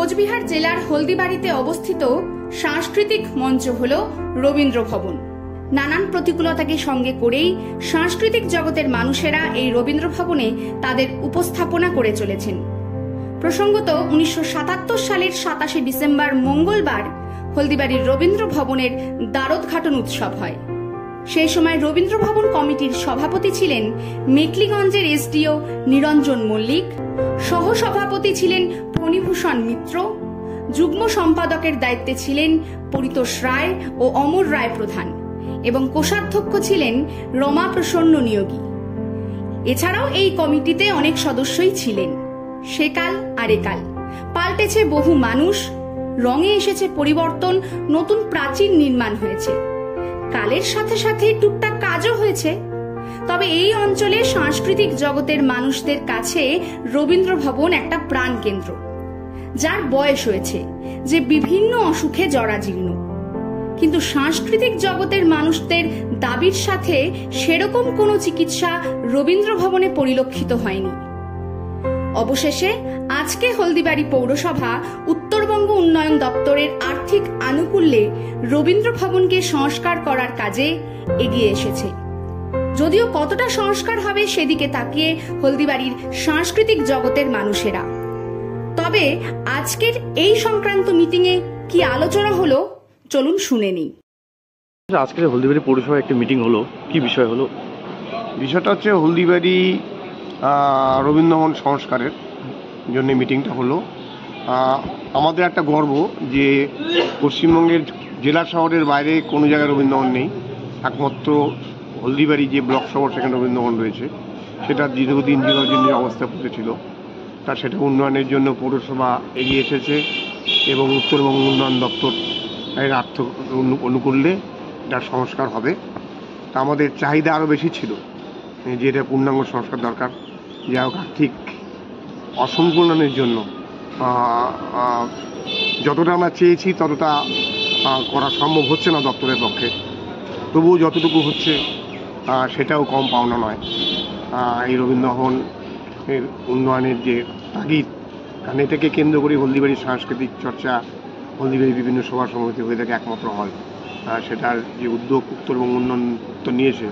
কোচবিহার জেলার হলদিবাড়িতে অবস্থিত সাংস্কৃতিক মঞ্চ হল রবীন্দ্র ভবন। নানান প্রতিকূলতাকে সঙ্গে করেই সাংস্কৃতিক জগতের মানুষেরা এই রবীন্দ্র ভবনে তাদের উপস্থাপনা করে চলেছেন। প্রসঙ্গত 1977 সালের 27 ডিসেম্বর মঙ্গলবার হলদিবাড়ির রবীন্দ্র ভবনের দ্বারোদ্ঘাটন উৎসব হয়। সেই সময় রবীন্দ্র ভবন কমিটির সভাপতি ছিলেন মেকলিগঞ্জের এসডিও নিরঞ্জন মল্লিক, সহসভাপতি ছিলেন ফণীভূষণ মিত্র, যুগ্ম সম্পাদকের দায়িত্বে ছিলেন পরিতোষ রায় ও অমর রায় প্রধান এবং কোষাধ্যক্ষ ছিলেন রমা প্রসন্ন নিয়োগী। এছাড়াও এই কমিটিতে অনেক সদস্যই ছিলেন। সেকাল আর একাল পাল্টেছে বহু মানুষ, রঙে এসেছে পরিবর্তন, নতুন প্রাচীর নির্মাণ হয়েছে, কালের সাথে সাথে টুকটাক কাজও হয়েছে। তবে এই অঞ্চলে সাংস্কৃতিক জগতের মানুষদের কাছে রবীন্দ্র ভবন একটা প্রাণ কেন্দ্র, যার বয়স হয়েছে, যে বিভিন্ন অসুখে জরাজীর্ণ। কিন্তু সাংস্কৃতিক জগতের মানুষদের দাবির সাথে সেরকম কোনো চিকিৎসা রবীন্দ্র ভবনে পরিলক্ষিত হয়নি। অবশেষে আজকে হলদিবাড়ি পৌরসভা উত্তরবঙ্গ উন্নয়ন দপ্তরের আর্থিক আনুকূল্যে রবীন্দ্র ভবনকে সংস্কার করার কাজে এগিয়ে এসেছে। যদিও কতটা সংস্কার হবে সেদিকে তাকিয়ে হলদিবাড়ির সাংস্কৃতিক জগতের মানুষেরা। তবে আজকের এই সংক্রান্ত মিটিংয়ে কি আলোচনা হলো চলুন শুনে নিই। আজকে হলদিবাড়ি পৌরসভায় একটা মিটিং হলো, কি বিষয় হলো? বিষয়টা হচ্ছে হলদিবাড়ি রবীন্দ্রভবন সংস্কারের জন্য মিটিংটা হলো। আমাদের একটা গর্ব যে পশ্চিমবঙ্গের জেলা শহরের বাইরে কোনো জায়গায় রবীন্দ্রভবন নেই, একমাত্র হলদিবাড়ি যে ব্লক শহর সেখানে রবীন্দ্রভবন রয়েছে। সেটা দীর্ঘদিন জীর্ণজীর্ণ অবস্থা পড়েছিল, তা সেটা উন্নয়নের জন্য পৌরসভা এগিয়ে এসেছে এবং উত্তরবঙ্গ উন্নয়ন দপ্তর এর আর্থ অনুকূল্যে এটা সংস্কার হবে। তা আমাদের চাহিদা আরও বেশি ছিল যে এটা পূর্ণাঙ্গ সংস্কার দরকার। যা হোক আর্থিক অসম্পূর্ণের জন্য যতটা আমরা চেয়েছি ততটা করা সম্ভব হচ্ছে না দপ্তরের পক্ষে, তবুও যতটুকু হচ্ছে সেটাও কম পাওনা নয়। এই রবীন্দ্রভবন এর উন্নয়নের যে তাগিদ, কারণ এটাকে কেন্দ্র করে হলদিবাড়ির সাংস্কৃতিক চর্চা, হলদিবাড়ির বিভিন্ন সভা সমিতি হয়ে থাকে একমাত্র হল। সেটার যে উদ্যোগ উত্তরবঙ্গ উন্নয়ন তো নিয়েছে,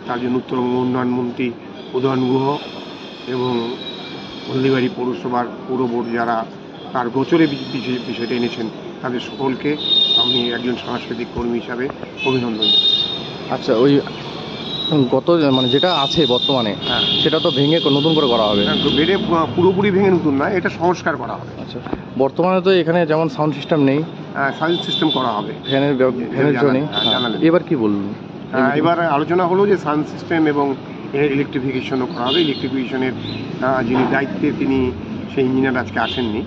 তার জন্য উত্তরবঙ্গ উন্নয়ন মন্ত্রী উদয়ন গুহ এবং হলদিবাড়ি পৌরসভার পৌর বোর্ড যারা তার গোচরে বিষয়টা এনেছেন, তাদের সকলকে আমি একজন সাংস্কৃতিক কর্মী হিসাবে অভিনন্দন জানাই। আচ্ছা, ওই গত মানে যেটা আছে বর্তমানে সেটা তো ভেঙে নতুন করে করা হবে? পুরোপুরি ভেঙে নতুন না, এটা সংস্কার করা হবে। আচ্ছা, বর্তমানে তো এখানে যেমন সাউন্ড সিস্টেম নেই, সাউন্ড সিস্টেম করা হবে, ফ্যানের জন্য। এবার কি বলুন? এবার আলোচনা হলো যে সাউন্ড সিস্টেম এবং ইলেকট্রিফিকেশনও করা হবে। ইলেকট্রিফিকেশনের যিনি দায়িত্বে তিনি সেই ইঞ্জিনিয়ার আজকে আসেননি,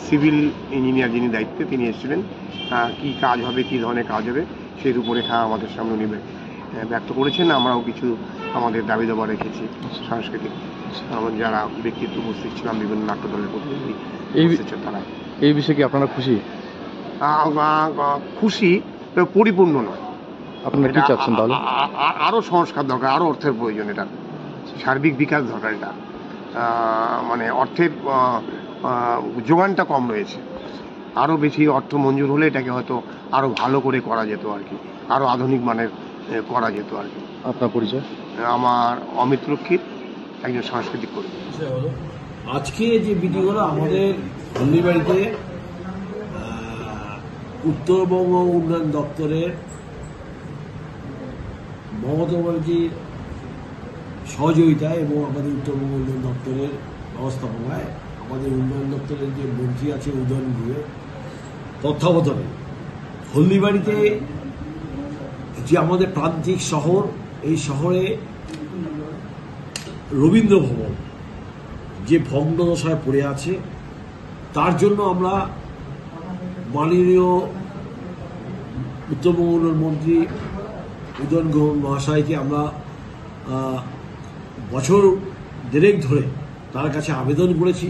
সিভিল ইঞ্জিনিয়ার যিনি দায়িত্বে তিনি এসেছিলেন। কী কাজ হবে, কী ধরনের কাজ হবে সেই রূপরেখা আমাদের সামনে উনি ব্যক্ত করেছেন। আমরাও কিছু আমাদের দাবি দাবা রেখেছি সাংস্কৃতিক যারা ব্যক্তিত্ব উপস্থিত ছিলাম, বিভিন্ন নাট্যদলের প্রতিনিধি তারা। এই বিষয়ে কি আপনারা খুশি? খুশি, পরিপূর্ণ নয়। আপনারা কি চাচ্ছেন তাহলে? আরও সংস্কার দরকার, আরও অর্থের প্রয়োজন, এটা সার্বিক বিকাশ দরকার। এটা মানে অর্থের যোগানটা কম রয়েছে, আরও বেশি অর্থ মঞ্জুর হলে এটাকে হয়তো আরও ভালো করে করা যেত আর কি, আরও আধুনিক মানের করা যেত আর কি। আপনার পরিচয়? আমার অমিত রক্ষিত, একজন সাংস্কৃতিক কর্মী। আজকে যে মিটিং হলো আমাদের হলদিবাড়িতে উত্তরবঙ্গ উন্নয়ন দপ্তরের মমতা ব্যানার্জির সহযোগিতায় এবং আমাদের উত্তরবঙ্গ উন্নয়ন দপ্তরের ব্যবস্থাপনায় আমাদের উন্নয়ন দপ্তরের যে মন্ত্রী আছে উদয়ন গুহের তত্ত্বাবধানে হলদিবাড়িতে যে আমাদের প্রান্তিক শহর, এই শহরে রবীন্দ্র ভবন যে ভগ্নদশায় পড়ে আছে, তার জন্য আমরা মাননীয় উত্তরবঙ্গ উন্নয়ন মন্ত্রী উদয়ন গুহ মহাশয়কে আমরা বছর দেড়েক ধরে তার কাছে আবেদন করেছি।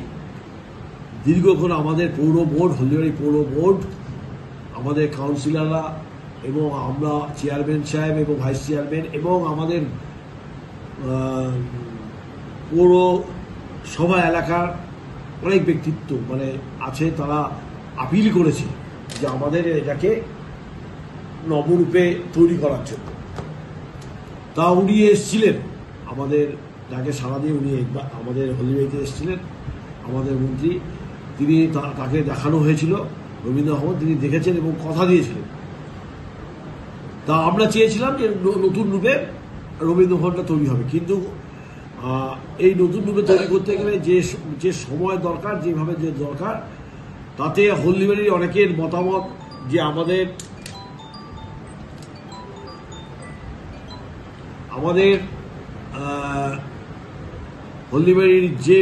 দীর্ঘক্ষণ আমাদের পৌর বোর্ড, হলদিবাড়ি পৌর বোর্ড, আমাদের কাউন্সিলররা এবং আমরা চেয়ারম্যান সাহেব এবং ভাইস চেয়ারম্যান এবং আমাদের পৌরসভা এলাকার অনেক ব্যক্তিত্ব মানে আছে, তারা আপিল করেছে যে আমাদের এটাকে নবরূপে তৈরি করার জন্য। তা উনি এসেছিলেন আমাদের যাকে সারা দিয়ে, উনি আমাদের হলদিবাড়িতে এসেছিলেন আমাদের মন্ত্রী, তিনি তাকে দেখানো হয়েছিল রবীন্দ্র ভবন, তিনি দেখেছেন এবং কথা দিয়েছিলেন। তা আমরা চেয়েছিলাম যে নতুন রূপে রবীন্দ্র ভবনটা তৈরি হবে, কিন্তু এই নতুন রূপে তৈরি করতে গেলে যে সময় দরকার, যেভাবে যে দরকার, তাতে হলদিবাড়ির অনেকের মতামত যে আমাদের হলদিবাড়ির যে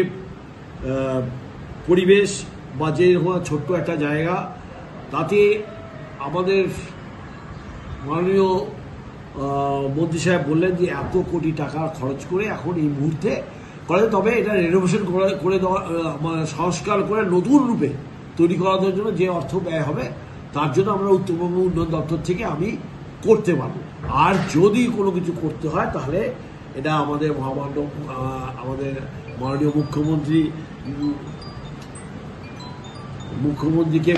পরিবেশ বা যে ছোট্ট একটা জায়গা, তাতে আমাদের মাননীয় মন্ত্রী সাহেব বললেন যে এত কোটি টাকা খরচ করে এখন এই মুহূর্তে করে, তবে এটা রেনোভেশন করে দেওয়া, সংস্কার করে নতুন রূপে তৈরি করানোর জন্য যে অর্থ ব্যয় হবে, তার জন্য আমরা উত্তরবঙ্গ উন্নয়ন দপ্তর থেকে আমি করতে পারব। আর যদি কোনো কিছু করতে হয় তাহলে এটা আমাদের আমাদের মাননীয় মুখ্যমন্ত্রীকে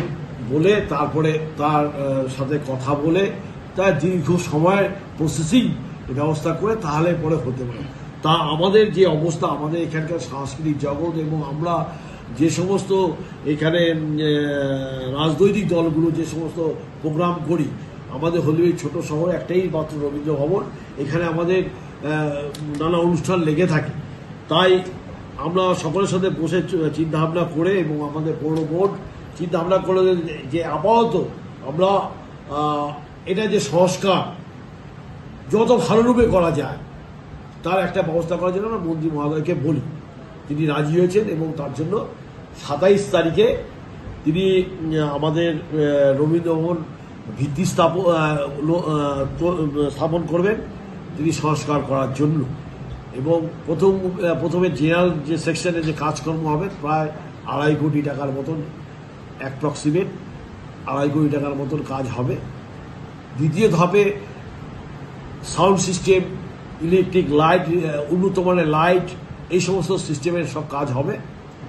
বলে, তারপরে তার সাথে কথা বলে তার দীর্ঘ সময়ের প্রসেসিং ব্যবস্থা করে তাহলে পরে হতে পারে। তা আমাদের যে অবস্থা, আমাদের এখানকার সাংস্কৃতিক জগৎ এবং আমরা যে সমস্ত এখানে রাজনৈতিক দলগুলো যে সমস্ত প্রোগ্রাম করি, আমাদের হলদিবাড়ি ছোট শহর একটাই মাত্র রবীন্দ্র ভবন, এখানে আমাদের নানা অনুষ্ঠান লেগে থাকে। তাই আমরা সকলের সাথে বসে চিন্তাভাবনা করে এবং আমাদের পৌর বোর্ড চিন্তাভাবনা করে যে আপাতত আমরা এটা যে সংস্কার যত ভালোরূপে করা যায় তার একটা ব্যবস্থা করার জন্য আমরা মন্ত্রী মহোদয়কে বলি, তিনি রাজি হয়েছেন এবং তার জন্য 27 তারিখে তিনি আমাদের রবীন্দ্র ভবন ভিত্তি স্থাপন করবেন তিনি সংস্কার করার জন্য। এবং প্রথমে জেনারেল যে সেকশনে যে কাজকর্ম হবে প্রায় 2.5 কোটি টাকার মতন, অ্যাপ্রক্সিমেট 2.5 কোটি টাকার মতন কাজ হবে। দ্বিতীয় ধাপে সাউন্ড সিস্টেম, ইলেকট্রিক লাইট, উন্নত মানের লাইট, এই সমস্ত সিস্টেমের সব কাজ হবে,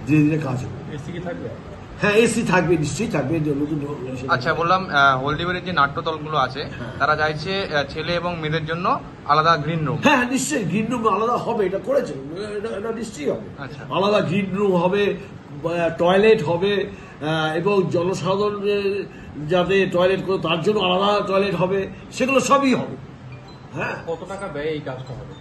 ধীরে ধীরে কাজ হবে। এসি কি থাকবে? হ্যাঁ, এসি থাকবে, নিশ্চয়ই থাকবে। আচ্ছা, বললাম হলদিবাড়ির যে নাট্য দলগুলো আছে তারা চাইছে ছেলে এবং মেয়েদের জন্য আলাদা গ্রিন রুম। হ্যাঁ, নিশ্চয়ই গ্রিন রুম আলাদা হবে, এটা করেছে, এটা নিশ্চয়ই হবে। আলাদা গ্রিন রুম হবে, টয়লেট হবে এবং জনসাধারণ যাতে টয়লেট করে তার জন্য আলাদা টয়লেট হবে, সেগুলো সবই হবে। হ্যাঁ, কত টাকা ব্যয় এই কাজটা হবে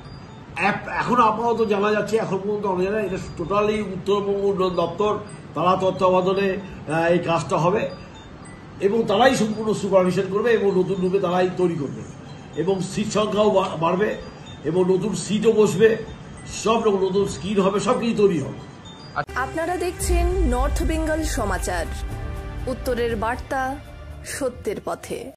এখন আপাতত জানা যাচ্ছে, এখন পর্যন্ত আমরা জানি এটা টোটালি উত্তরবঙ্গ উন্নয়ন দপ্তর, তারা তত্ত্বাবধানে এই কাজটা হবে এবং তারাই সম্পূর্ণ সুপারভিশন করবে এবং নতুন রূপে তারাই তৈরি করবে এবং সিট সংখ্যাও বাড়বে এবং নতুন সিটও বসবে, সব রকম নতুন স্ক্রিন হবে, সব কিছু তৈরি হবে। আপনারা দেখছেন নর্থ বেঙ্গল সমাচার, উত্তরের বার্তা, সত্যের পথে।